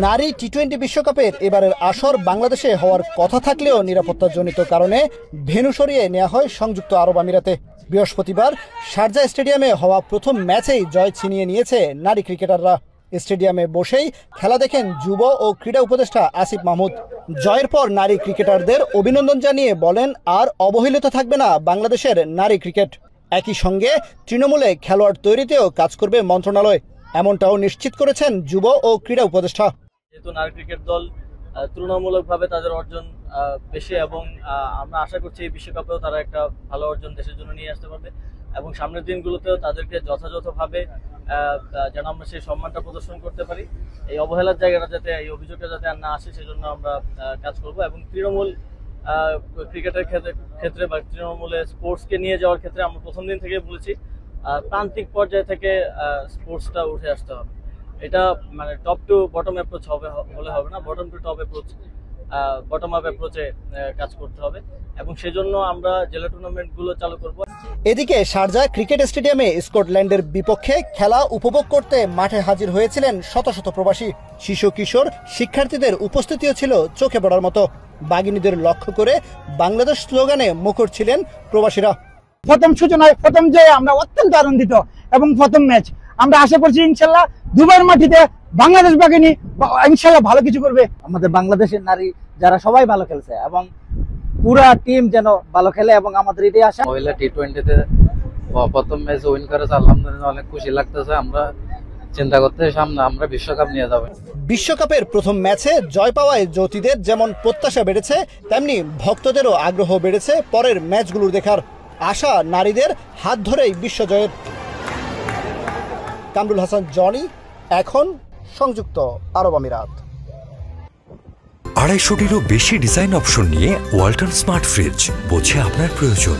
নারী টি-20 বিশ্বকাপের এবারের আসর বাংলাদেশে হওয়ার কথা থাকলেও নিরাপত্তাজনিত কারণে ভেন্যু সরিয়ে নেওয়া হয় সংযুক্ত আরব আমিরাতে। বৃহস্পতিবার শারজা স্টেডিয়ামে হওয়া প্রথম ম্যাচেই জয় ছিনিয়ে নিয়েছে নারী ক্রিকেটাররা। স্টেডিয়ামে বসেই খেলা দেখেন যুব ও ক্রীড়া উপদেষ্টা আসিফ মাহমুদ। জয়ের পর নারী ক্রিকেটারদের অভিনন্দন জানিয়ে বলেন, আর অবহেলিত থাকবে না বাংলাদেশের নারী ক্রিকেট। একই সঙ্গে তৃণমূলে খেলোয়াড় তৈরিতেও কাজ করবে মন্ত্রণালয়, এমনটাও নিশ্চিত করেছেন যুব ও ক্রীড়া উপদেষ্টা। যেহেতু নারী ক্রিকেট দল তুলনামূলকভাবে তাদের অর্জন বেশি এবং আমরা আশা করছি এই বিশ্বকাপেও তারা একটা ভালো অর্জন দেশের জন্য নিয়ে আসতে পারবে এবং সামনের দিনগুলোতেও তাদেরকে যথাযথভাবে যেন আমরা সেই সম্মানটা প্রদর্শন করতে পারি। এই অবহেলার জায়গাটা যাতে, এই অভিযোগটা যাতে আর না আসে সেজন্য আমরা কাজ করব এবং তৃণমূল ক্রিকেটের ক্ষেত্রে বা তৃণমূলে স্পোর্টসকে নিয়ে যাওয়ার ক্ষেত্রে আমরা প্রথম দিন থেকে বলেছি প্রান্তিক পর্যায় থেকে স্পোর্টসটা উঠে আসতে হবে। এটা মানে টপ টু বটম অ্যাপ্রোচ হলে হবে না, bottom to top approach, bottom up অ্যাপ্রোচে কাজ করতে হবে এবং সেজন্য আমরা জেলা টুর্নামেন্টগুলো চালু করব। এদিকে শারজা ক্রিকেট স্টেডিয়ামে স্কটল্যান্ডের বিপক্ষে খেলা উপভোগ করতে মাঠে হাজির হয়েছিলেন শত শত প্রবাসী। শিশু কিশোর শিক্ষার্থীদের উপস্থিতিও ছিল চোখে পড়ার মতো। বাগিনীদের লক্ষ্য করে বাংলাদেশ স্লোগানে মুখর ছিলেন প্রবাসীরা। প্রথম সূচনায় প্রথম জয়ে আমরা অত্যন্ত আনন্দিত এবং প্রথম ম্যাচ আমরা আশা করছি ইনশাল্লাহ দুবাইয়ের মাটিতে বাংলাদেশ বাহিনী ইনশাল্লাহ ভালো কিছু করবে। আমাদের বাংলাদেশের নারী যারা সবাই ভালো খেলছে এবং পুরা টিম যেন ভালো খেলে এবং আমাদের এটাই আশা। মহিলা টি-20তে প্রথম ম্যাচ উইন করেছে, আলহামদুলিল্লাহ অনেক খুশি লাগতেছে। আমরা চিন্তা করতে সামনে আমরা বিশ্বকাপ নিয়ে যাব। বিশ্বকাপের প্রথম ম্যাচে জয় পাওয়ায় জ্যোতিদের যেমন প্রত্যাশা বেড়েছে, তেমনি ভক্তদেরও আগ্রহ বেড়েছে পরের ম্যাচগুলোর দেখার। আশা নারীদের হাত ধরেই বিশ্বজয়ের। কামরুল হাসান, জনি, এখন সংযুক্ত আরব আমিরাত। 250-টিরও বেশি ডিজাইন অপশন নিয়ে ওয়ালটন স্মার্ট ফ্রিজ, বোঝে আপনার প্রয়োজন।